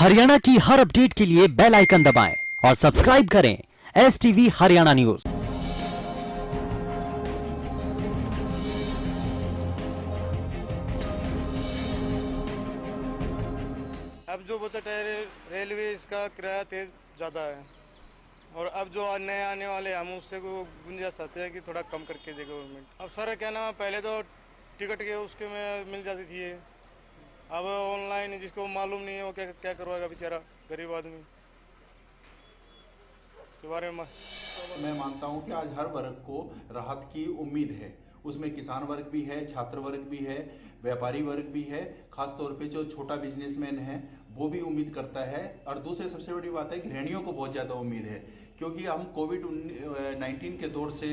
हरियाणा की हर अपडेट के लिए बेल आइकन दबाएं और सब्सक्राइब करें STV हरियाणा न्यूज। अब जो बजट है रेलवे इसका किराया तेज ज़्यादा है और अब जो नए आने वाले हम उससे गुंजाइश चाहते हैं कि थोड़ा कम करके दे गवर्नमेंट। अब सर क्या नाम है, पहले तो टिकट के उसके में मिल जाती थी, अब ऑनलाइन जिसको मालूम नहीं है वो क्या क्या करवाएगा बेचारा गरीब आदमी। इसके बारे में मैं मानता हूं कि आज हर वर्ग को राहत की उम्मीद है। उसमें किसान वर्ग भी है, छात्र वर्ग भी है, व्यापारी वर्ग भी है, खासतौर पे जो छोटा बिजनेसमैन है वो भी उम्मीद करता है। और दूसरी सबसे बड़ी बात है गृहिणियों को बहुत ज्यादा उम्मीद है, क्योंकि हम कोविड-19 के दौर से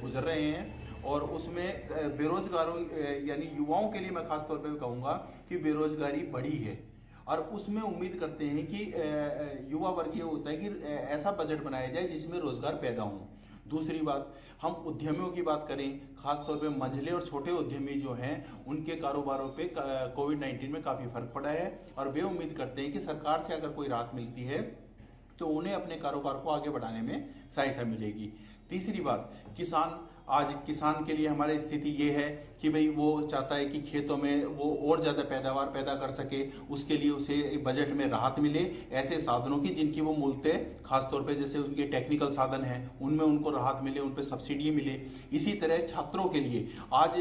गुजर रहे हैं और उसमें बेरोजगारों यानी युवाओं के लिए मैं खासतौर पर कहूंगा कि बेरोजगारी बढ़ी है और उसमें उम्मीद करते हैं कि युवा वर्ग ये होता है कि ऐसा बजट बनाया जाए जिसमें रोजगार पैदा हो। दूसरी बात, हम उद्यमियों की बात करें, खासतौर पे मंझले और छोटे उद्यमी जो हैं उनके कारोबारों पे कोविड-19 में काफी फर्क पड़ा है और वे उम्मीद करते हैं कि सरकार से अगर कोई राहत मिलती है तो उन्हें अपने कारोबार को आगे बढ़ाने में सहायता मिलेगी। तीसरी बात, आज किसान के लिए हमारी स्थिति ये है कि भाई वो चाहता है कि खेतों में वो और ज्यादा पैदावार पैदा कर सके, उसके लिए उसे बजट में राहत मिले, ऐसे साधनों की जिनकी वो मूलतः खासतौर पे जैसे उनके टेक्निकल साधन हैं उनमें उनको राहत मिले, उन पे सब्सिडी मिले। इसी तरह छात्रों के लिए आज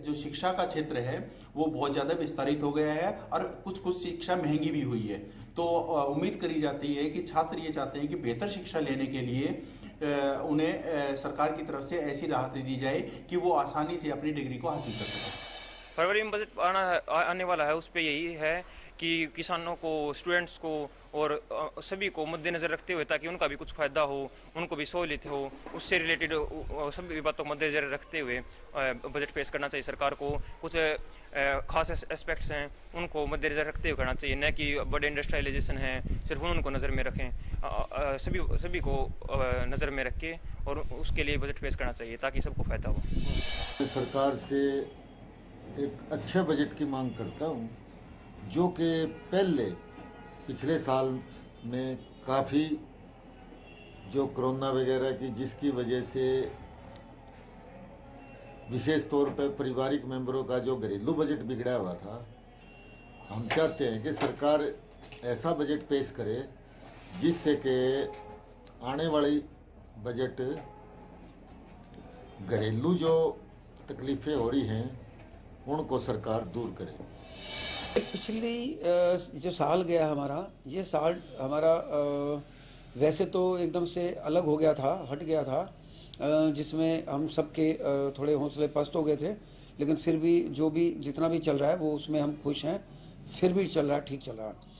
जो शिक्षा का क्षेत्र है वो बहुत ज्यादा विस्तारित हो गया है और कुछ शिक्षा महंगी भी हुई है, तो उम्मीद करी जाती है कि छात्र ये चाहते हैं कि बेहतर शिक्षा लेने के लिए उन्हें सरकार की तरफ से ऐसी राहत दी जाए कि वो आसानी से अपनी डिग्री को हासिल कर सकें। फरवरी में बजट आने वाला है, उस पर यही है कि किसानों को, स्टूडेंट्स को और सभी को मद्देनजर रखते हुए, ताकि उनका भी कुछ फायदा हो, उनको भी सहूलियत हो, उससे रिलेटेड सभी बातों को मद्देनजर रखते हुए बजट पेश करना चाहिए सरकार को। कुछ खास एस्पेक्ट्स हैं उनको मद्देनजर रखते हुए करना चाहिए, न कि बड़े इंडस्ट्रियलाइजेशन है सिर्फ उनको नज़र में रखें। सभी को नज़र में रख के और उसके लिए बजट पेश करना चाहिए ताकि सबको फायदा हो। सरकार से एक अच्छे बजट की मांग करता हूँ, जो कि पिछले साल में काफ़ी जो कोरोना वगैरह की जिसकी वजह से विशेष तौर पर पारिवारिक मेंबरों का जो घरेलू बजट बिगड़ा हुआ था, हम चाहते हैं कि सरकार ऐसा बजट पेश करे जिससे कि आने वाली बजट घरेलू जो तकलीफें हो रही हैं उनको सरकार दूर करे। पिछली जो साल गया हमारा, ये साल हमारा वैसे तो एकदम से अलग हो गया था, हट गया था, जिसमें हम सबके थोड़े हौसले पस्त हो गए थे, लेकिन फिर भी जो भी जितना भी चल रहा है वो उसमें हम खुश हैं, फिर भी चल रहा है, ठीक चल रहा है।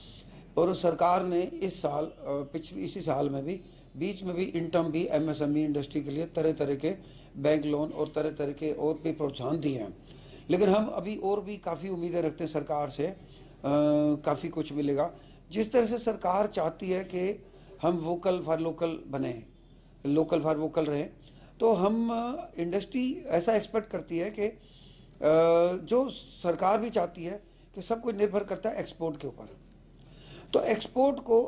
और सरकार ने इस साल इसी साल में भी बीच में भी इन टर्म भी MSME इंडस्ट्री के लिए तरह तरह के बैंक लोन और तरह तरह के और भी प्रोत्साहन दिए हैं, लेकिन हम अभी और भी काफ़ी उम्मीदें रखते हैं सरकार से, काफ़ी कुछ मिलेगा। जिस तरह से सरकार चाहती है कि हम वोकल फॉर लोकल बने, लोकल फॉर वोकल रहें, तो हम इंडस्ट्री ऐसा एक्सपेक्ट करती है कि जो सरकार भी चाहती है कि सब कुछ निर्भर करता है एक्सपोर्ट के ऊपर, तो एक्सपोर्ट को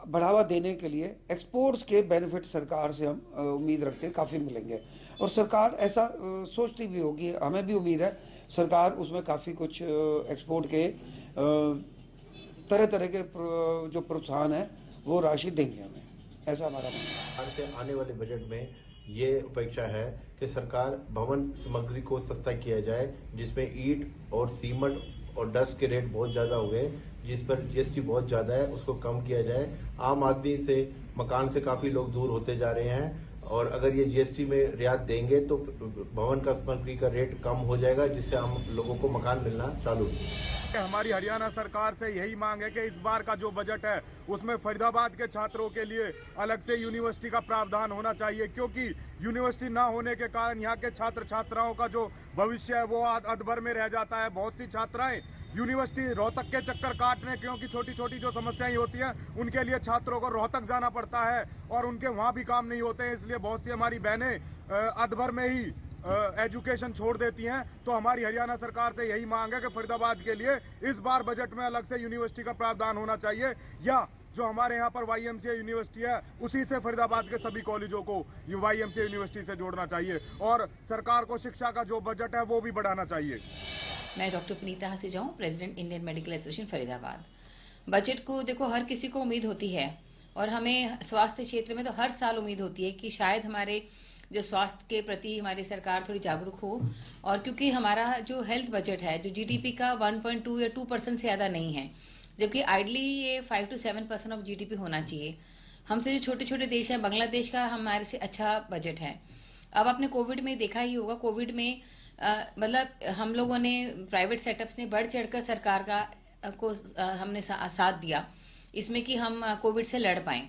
बढ़ावा देने के लिए एक्सपोर्ट्स के बेनिफिट सरकार से हम उम्मीद रखते हैं काफ़ी मिलेंगे और सरकार ऐसा सोचती भी होगी, हमें भी उम्मीद है सरकार उसमें काफ़ी कुछ एक्सपोर्ट के तरह तरह के जो प्रोत्साहन है वो राशि देंगे हमें, ऐसा हमारा मानना है। से आने वाले बजट में ये अपेक्षा है कि सरकार भवन सामग्री को सस्ता किया जाए, जिसमें ईंट और सीमेंट और डस्ट के रेट बहुत ज़्यादा हो गए, जिस पर GST बहुत ज़्यादा है, उसको कम किया जाए। आम आदमी से मकान से काफ़ी लोग दूर होते जा रहे हैं और अगर ये GST में रियायत देंगे तो भवन का सामग्री का रेट कम हो जाएगा, जिससे आम लोगों को मकान मिलना चालू हो। हमारी हरियाणा सरकार से यही मांग है कि इस बार का जो बजट है उसमें फरीदाबाद के छात्रों के लिए अलग से यूनिवर्सिटी का प्रावधान होना चाहिए, क्योंकि यूनिवर्सिटी ना होने के कारण यहाँ के छात्र छात्राओं का जो भविष्य है वो अधभर में रह जाता है। बहुत सी छात्राएं यूनिवर्सिटी रोहतक के चक्कर काट रहे, क्योंकि छोटी छोटी जो समस्याएं होती हैं उनके लिए छात्रों को रोहतक जाना पड़ता है और उनके वहां भी काम नहीं होते हैं, इसलिए बहुत सी हमारी बहनें अधभर में ही एजुकेशन छोड़ देती हैं। तो हमारी हरियाणा सरकार से यही मांग है कि फरीदाबाद के लिए इस बार बजट में अलग से यूनिवर्सिटी का प्रावधान होना चाहिए, या जो हमारे यहाँ पर YMCA यूनिवर्सिटी है उसी से फरीदाबाद के सभी कॉलेजों को YMCA यूनिवर्सिटी से जोड़ना चाहिए, और सरकार को शिक्षा का जो बजट है वो भी बढ़ाना चाहिए। मैं डॉक्टर पुनीता हसीजाऊ, president Indian medical association Faridabad. Budget को देखो हर किसी को उम्मीद होती है, और हमें स्वास्थ्य क्षेत्र में तो हर साल उम्मीद होती है कि शायद हमारे जो स्वास्थ्य के प्रति हमारी सरकार थोड़ी जागरूक हो, और क्योंकि हमारा जो हेल्थ बजट है जो GDP का 1.2 या 2% से ज्यादा नहीं है, जबकि आइडली ये 5 to 7% ऑफ GDP होना चाहिए। हमसे जो छोटे छोटे देश हैं, बांग्लादेश का हमारे से अच्छा बजट है। अब आपने कोविड में देखा ही होगा, कोविड में मतलब हम लोगों ने प्राइवेट सेटअप्स ने बढ़ चढ़कर सरकार को हमने साथ दिया इसमें कि हम कोविड से लड़ पाएं,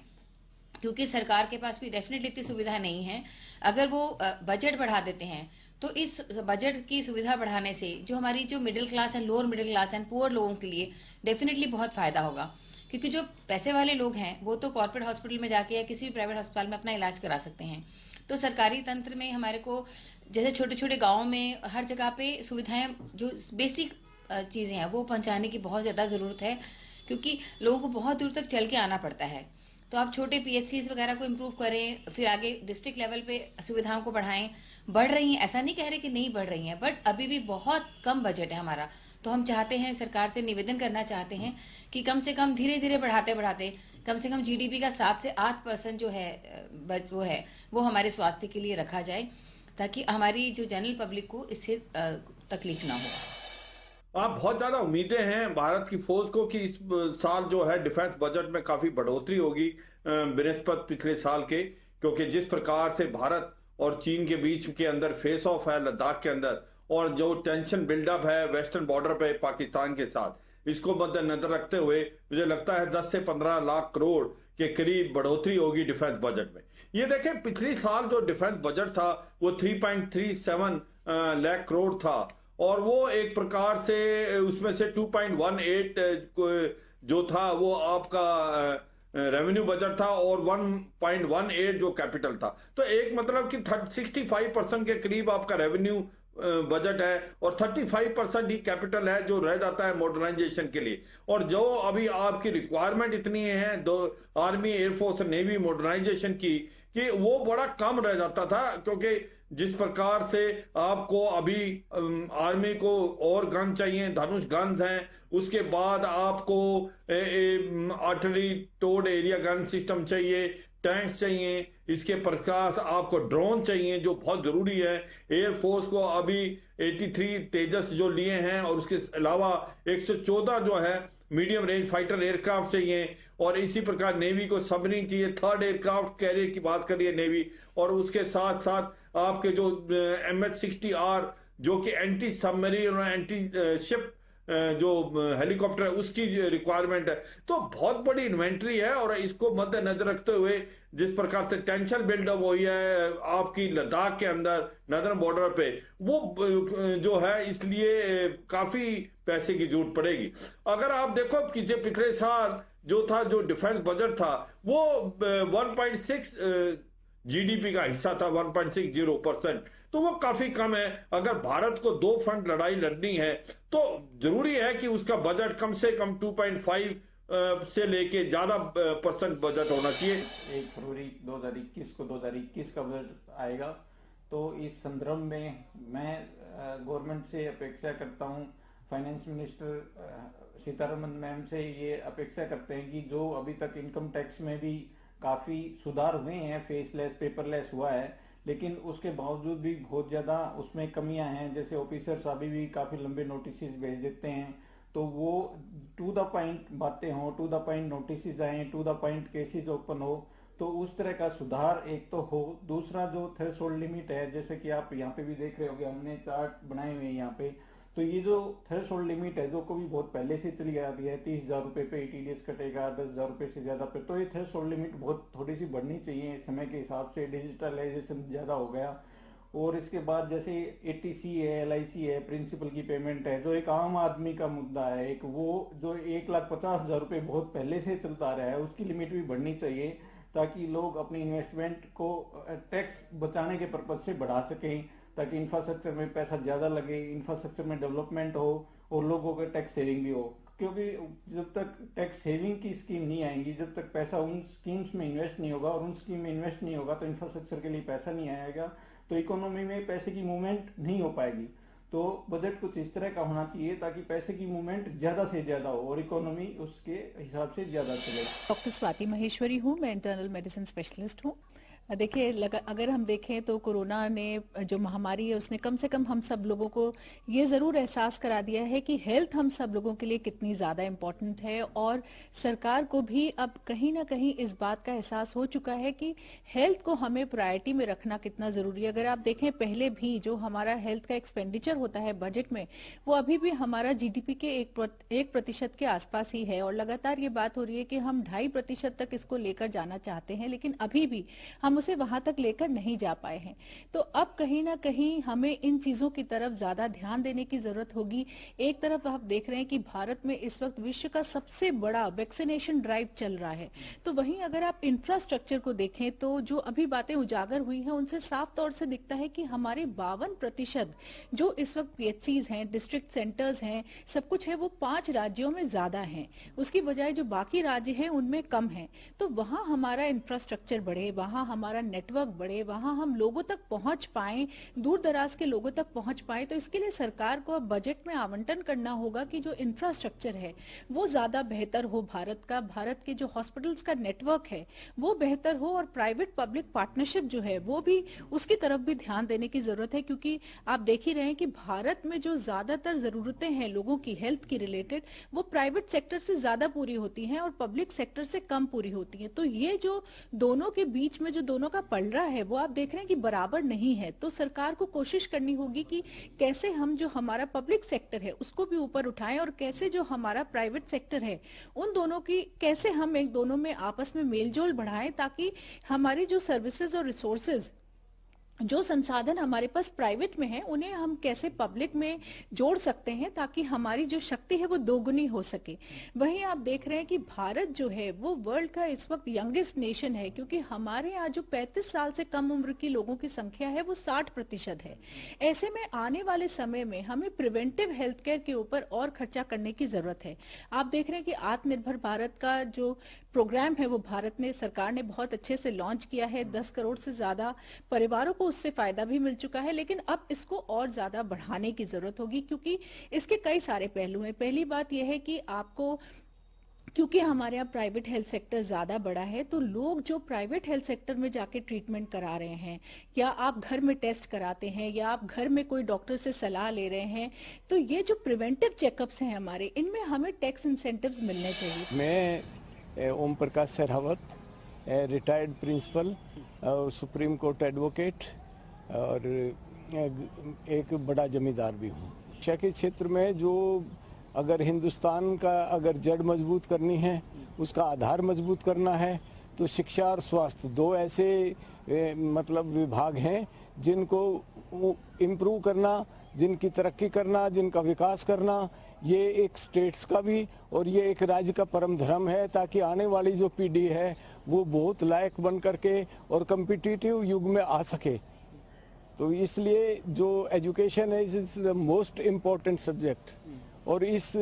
क्योंकि सरकार के पास भी डेफिनेटली इतनी सुविधा नहीं है। अगर वो बजट बढ़ा देते हैं तो इस बजट की सुविधा बढ़ाने से जो हमारी जो middle class and lower middle class and poor लोगों के लिए डेफिनेटली बहुत फायदा होगा, क्योंकि जो पैसे वाले लोग हैं वो तो कॉर्पोरेट हॉस्पिटल में जाके या किसी भी प्राइवेट अस्पताल में अपना इलाज करा सकते हैं। तो सरकारी तंत्र में हमारे को जैसे छोटे छोटे गाँव में हर जगह पे सुविधाएं जो बेसिक चीजें हैं वो पहुंचाने की बहुत ज्यादा जरूरत है, क्योंकि लोगों को बहुत दूर तक चल के आना पड़ता है। तो आप छोटे PHCs वगैरह को इम्प्रूव करें, फिर आगे डिस्ट्रिक्ट लेवल पे सुविधाओं को बढ़ाएं। बढ़ रही हैं, ऐसा नहीं कह रहे कि नहीं बढ़ रही हैं, बट अभी भी बहुत कम बजट है हमारा। तो हम चाहते हैं, सरकार से निवेदन करना चाहते हैं कि कम से कम धीरे धीरे बढ़ाते बढ़ाते कम से कम GDP का 7 से 8% जो है वो हमारे स्वास्थ्य के लिए रखा जाए, ताकि हमारी जो जनरल पब्लिक को इससे तकलीफ ना हो। आप बहुत ज्यादा उम्मीदें हैं भारत की फौज को कि इस साल जो है डिफेंस बजट में काफी बढ़ोतरी होगी बनिस्बत पिछले साल के, क्योंकि जिस प्रकार से भारत और चीन के बीच के अंदर फेस ऑफ है लद्दाख के अंदर, और जो टेंशन बिल्डअप है वेस्टर्न बॉर्डर पे पाकिस्तान के साथ, इसको मद्देनजर रखते हुए मुझे लगता है 10 से 15 लाख करोड़ के करीब बढ़ोतरी होगी डिफेंस बजट में। ये देखें, पिछले साल जो डिफेंस बजट था वो 3.37 लाख करोड़ था, और वो एक प्रकार से उसमें से 2.18 जो था वो आपका रेवेन्यू बजट था, और 1.18 जो कैपिटल था। तो एक मतलब कि 65% के करीब आपका रेवेन्यू बजट है, और 35% ही कैपिटल है जो रह जाता है मॉडर्नाइजेशन के लिए। और जो अभी आपकी रिक्वायरमेंट इतनी है दो आर्मी एयरफोर्स नेवी मॉडर्नाइजेशन की, कि वो बड़ा कम रह जाता था, क्योंकि जिस प्रकार से आपको अभी आर्मी को और गन चाहिए, धनुष गन्स हैं, उसके बाद आपको artillery towed area gun system चाहिए, टैंक्स चाहिए, इसके प्रकाश आपको ड्रोन चाहिए जो बहुत जरूरी है। एयरफोर्स को अभी 83 तेजस जो लिए हैं, और उसके अलावा 114 जो है मीडियम रेंज फाइटर एयरक्राफ्ट चाहिए, और इसी प्रकार नेवी को सबमरीन चाहिए, 3rd एयरक्राफ्ट कैरियर की बात करिए नेवी, और उसके साथ साथ आपके जो MH-60R जो कि एंटी सबमरीन और एंटी शिप जो हेलीकॉप्टर है उसकी रिक्वायरमेंट है। तो बहुत बड़ी इन्वेंट्री है, और इसको मद्देनजर रखते हुए जिस प्रकार से टेंशन बिल्डअप हुई है आपकी लद्दाख के अंदर नदर्न बॉर्डर पे, वो जो है इसलिए काफी पैसे की जरूरत पड़ेगी। अगर आप देखो कि जो पिछले साल जो था जो डिफेंस बजट था वो 1.6 GDP का हिस्सा था, 1.60%, तो वो काफी कम है। अगर भारत को 2 फ्रंट लड़ाई लड़नी है तो जरूरी है कि उसका बजट कम से कम 2.5 से लेके ज्यादा % बजट होना चाहिए। 1 फरवरी 2021 को 2021 का बजट आएगा, तो इस संदर्भ में मैं गवर्नमेंट से अपेक्षा करता हूं, फाइनेंस मिनिस्टर सीतारमन मैम से ये अपेक्षा करते हैं कि जो अभी तक इनकम टैक्स में भी काफी सुधार हुए हैं, फेसलेस पेपरलेस हुआ है, लेकिन उसके बावजूद भी बहुत ज्यादा उसमें कमियां हैं। जैसे ऑफिसर्स अभी भी काफी लंबे नोटिस भेज देते हैं, तो वो टू द पॉइंट बातें हो, टू द पॉइंट नोटिस आए, to the point cases open हो, तो उस तरह का सुधार एक तो हो। दूसरा जो थ्रेशोल्ड लिमिट है, जैसे कि आप यहाँ पे भी देख रहे होंगे, हमने चार्ट बनाए हुए हैं यहाँ पे, तो ये जो थ्रेशोल्ड लिमिट है जो कभी बहुत पहले से चली आ रही है, 30,000 रुपए पे ETDS कटेगा, 10,000 रुपए से ज्यादा पे, तो ये थ्रेशोल्ड लिमिट बहुत थोड़ी सी बढ़नी चाहिए समय के हिसाब से। डिजिटलाइजेशन ज्यादा हो गया, और इसके बाद जैसे ATC है, LIC है, प्रिंसिपल की पेमेंट है, जो एक आम आदमी का मुद्दा है, एक वो जो 1,50,000 रुपए बहुत पहले से चलता रहा है, उसकी लिमिट भी बढ़नी चाहिए, ताकि लोग अपनी इन्वेस्टमेंट को टैक्स बचाने के पर्पज से बढ़ा सकें। ताकि इंफ्रास्ट्रक्चर में पैसा ज्यादा लगे, इंफ्रास्ट्रक्चर में डेवलपमेंट हो और लोगों के टैक्स सेविंग भी हो। क्योंकि जब तक टैक्स सेविंग की स्कीम नहीं आएंगी, जब तक पैसा उन स्कीम्स में इन्वेस्ट नहीं होगा और उन स्कीम में इन्वेस्ट नहीं होगा तो इंफ्रास्ट्रक्चर के लिए पैसा नहीं आएगा, तो इकोनॉमी में पैसे की मूवमेंट नहीं हो पाएगी। तो बजट कुछ इस तरह का होना चाहिए ताकि पैसे की मूवमेंट ज्यादा से ज्यादा हो और इकोनॉमी उसके हिसाब से ज्यादा चले। डॉक्टर स्वाति महेश्वरी हूँ, मैं इंटरनल मेडिसिन स्पेशलिस्ट हूँ। देखिए, अगर हम देखें तो कोरोना ने जो महामारी है उसने कम से कम हम सब लोगों को ये जरूर एहसास करा दिया है कि हेल्थ हम सब लोगों के लिए कितनी ज्यादा इम्पोर्टेंट है, और सरकार को भी अब कहीं ना कहीं इस बात का एहसास हो चुका है कि हेल्थ को हमें प्रायोरिटी में रखना कितना जरूरी है। अगर आप देखें, पहले भी जो हमारा हेल्थ का एक्सपेंडिचर होता है बजट में, वो अभी भी हमारा जीडीपी के 1% के आसपास ही है, और लगातार ये बात हो रही है कि हम 2.5% तक इसको लेकर जाना चाहते हैं, लेकिन अभी भी हम उसे वहां तक लेकर नहीं जा पाए हैं। तो अब कहीं ना कहीं हमें इन चीजों की तरफ ज्यादा ध्यान देने की जरूरत होगी। एक तरफ आप देख रहे हैं कि भारत में इस वक्त विश्व का सबसे बड़ा वैक्सीनेशन ड्राइव चल रहा है, तो वहीं अगर आप इंफ्रास्ट्रक्चर को देखें तो जो अभी बातें उजागर हुई हैं उनसे साफ तौर से दिखता है कि हमारे 52% जो इस वक्त पीएचसीज हैं, डिस्ट्रिक्ट सेंटर्स हैं, सब कुछ है, वो 5 राज्यों में ज्यादा हैं। उसकी बजाय जो बाकी राज्य हैं उनमें कम है। तो वहां हमारा इंफ्रास्ट्रक्चर बढ़े, वहां हमारा नेटवर्क बढ़े, वहां हम लोगों तक पहुंच पाएं, दूर दराज के लोगों तक पहुंच पाएं, तो इसके लिए सरकार को अब बजट में आवंटन करना होगा कि जो इंफ्रास्ट्रक्चर है वो ज्यादा बेहतर हो, भारत के जो हॉस्पिटल्स का नेटवर्क है वो बेहतर हो, और प्राइवेट पब्लिक पार्टनरशिप जो है वो भी, उसकी तरफ भी ध्यान देने की जरूरत है। क्योंकि आप देख ही रहे हैं कि भारत में जो ज्यादातर जरूरतें हैं लोगों की हेल्थ की रिलेटेड, वो प्राइवेट सेक्टर से ज्यादा पूरी होती हैं और पब्लिक सेक्टर से कम पूरी होती हैं। तो ये जो दोनों के बीच में जो दोनों का पलड़ा है वो आप देख रहे हैं कि बराबर नहीं है। तो सरकार को कोशिश करनी होगी कि कैसे हम जो हमारा पब्लिक सेक्टर है उसको भी ऊपर उठाएं, और कैसे जो हमारा प्राइवेट सेक्टर है उन दोनों की कैसे हम एक दोनों में आपस में मेलजोल बढ़ाएं, ताकि हमारी जो सर्विसेज और रिसोर्सेज, जो संसाधन हमारे पास प्राइवेट में है, उन्हें हम कैसे पब्लिक में जोड़ सकते हैं ताकि हमारी जो शक्ति है वो दोगुनी हो सके। वहीं आप देख रहे हैं कि भारत जो है वो वर्ल्ड का इस वक्त यंगेस्ट नेशन है, क्योंकि हमारे यहाँ जो 35 साल से कम उम्र की लोगों की संख्या है वो 60% है। ऐसे में आने वाले समय में हमें प्रिवेंटिव हेल्थ केयर के ऊपर और खर्चा करने की जरूरत है। आप देख रहे हैं कि आत्मनिर्भर भारत का जो प्रोग्राम है वो भारत ने, सरकार ने बहुत अच्छे से लॉन्च किया है। 10 करोड़ से ज्यादा परिवारों को उससे फायदा भी मिल चुका है, लेकिन अब इसको और ज्यादा बढ़ाने की जरूरत होगी, क्योंकि इसके कई सारे पहलू हैं। पहली बात यह है कि आपको, क्योंकि हमारे यहाँ प्राइवेट हेल्थ सेक्टर ज्यादा बड़ा है, तो लोग जो प्राइवेट हेल्थ सेक्टर में जाके ट्रीटमेंट करा रहे हैं, या आप घर में टेस्ट कराते हैं, या आप घर में कोई डॉक्टर से सलाह ले रहे हैं, तो ये जो प्रिवेंटिव चेकअप्स हैं हमारे, इनमें हमें टैक्स इंसेंटिव्स मिलने चाहिए। मैं Om Prakash Sehrawat, retired principal, supreme court advocate और एक बड़ा जमींदार भी हूँ। शिक्षा के क्षेत्र में जो, अगर हिंदुस्तान का अगर जड़ मजबूत करनी है, उसका आधार मजबूत करना है, तो शिक्षा और स्वास्थ्य 2 ऐसे मतलब विभाग हैं जिनको इम्प्रूव करना, जिनकी तरक्की करना, जिनका विकास करना, ये एक स्टेट्स का भी और ये एक राज्य का परम धर्म है, ताकि आने वाली जो पीढ़ी है वो बहुत लायक बन करके और कम्पिटिटिव युग में आ सके। तो इसलिए जो एजुकेशन है is the most important subject, और इस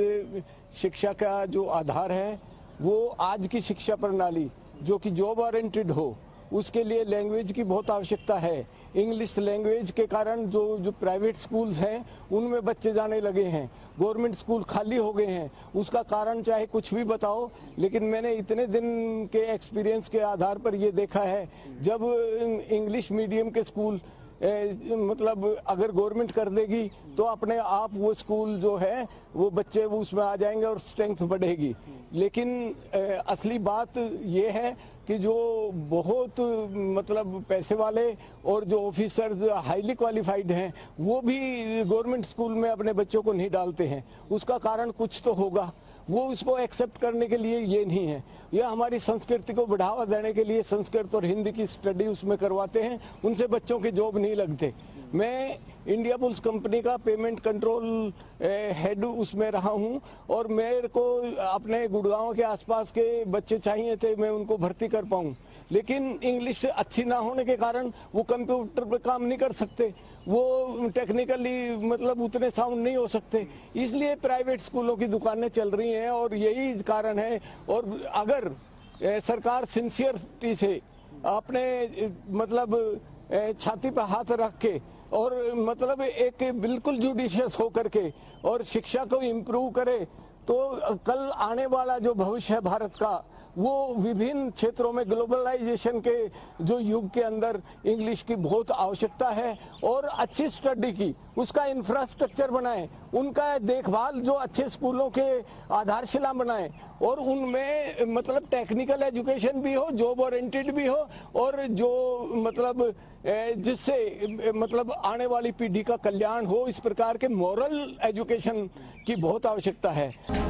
शिक्षा का जो आधार है वो आज की शिक्षा प्रणाली जो कि जॉब ओरिएंटेड हो, उसके लिए लैंग्वेज की बहुत आवश्यकता है। इंग्लिश लैंग्वेज के कारण जो प्राइवेट स्कूल्स हैं उनमें बच्चे जाने लगे हैं, गवर्नमेंट स्कूल खाली हो गए हैं। उसका कारण चाहे कुछ भी बताओ, लेकिन मैंने इतने दिन के एक्सपीरियंस के आधार पर ये देखा है, जब इंग्लिश मीडियम के स्कूल मतलब अगर गवर्नमेंट कर देगी तो अपने आप वो स्कूल जो है वो बच्चे वो उसमें आ जाएंगे और स्ट्रेंथ बढ़ेगी। लेकिन असली बात ये है कि जो बहुत मतलब पैसे वाले और जो ऑफिसर्स हाईली क्वालिफाइड हैं वो भी गवर्नमेंट स्कूल में अपने बच्चों को नहीं डालते हैं। उसका कारण कुछ तो होगा, वो उसको एक्सेप्ट करने के लिए ये नहीं है। यह हमारी संस्कृति को बढ़ावा देने के लिए संस्कृत और हिंदी की स्टडी उसमें करवाते हैं, उनसे बच्चों के जॉब नहीं लगते। मैं इंडिया बुल्स कंपनी का पेमेंट कंट्रोल हेड उसमें रहा हूं, और मेरे को अपने गुड़गांव के आसपास के बच्चे चाहिए थे, मैं उनको भर्ती कर पाऊं, लेकिन इंग्लिश अच्छी ना होने के कारण वो कंप्यूटर पे काम नहीं कर सकते। वो टेक्निकली मतलब उतने साउंड नहीं हो सकते, इसलिए प्राइवेट स्कूलों की दुकानें चल रही हैं और यही कारण है। और अगर सरकार सिंसियरिटी से अपने मतलब छाती पर हाथ रख के और मतलब एक बिल्कुल जुडिशियस होकर के और शिक्षा को इम्प्रूव करे तो कल आने वाला जो भविष्य है भारत का वो विभिन्न क्षेत्रों में ग्लोबलाइजेशन के जो युग के अंदर इंग्लिश की बहुत आवश्यकता है और अच्छी स्टडी की उसका इंफ्रास्ट्रक्चर बनाएं, उनका देखभाल जो अच्छे स्कूलों के आधारशिला बनाएं और उनमें मतलब टेक्निकल एजुकेशन भी हो, जॉब ओरिएंटेड भी हो और जो मतलब जिससे मतलब आने वाली पीढ़ी का कल्याण हो, इस प्रकार के मॉरल एजुकेशन की बहुत आवश्यकता है।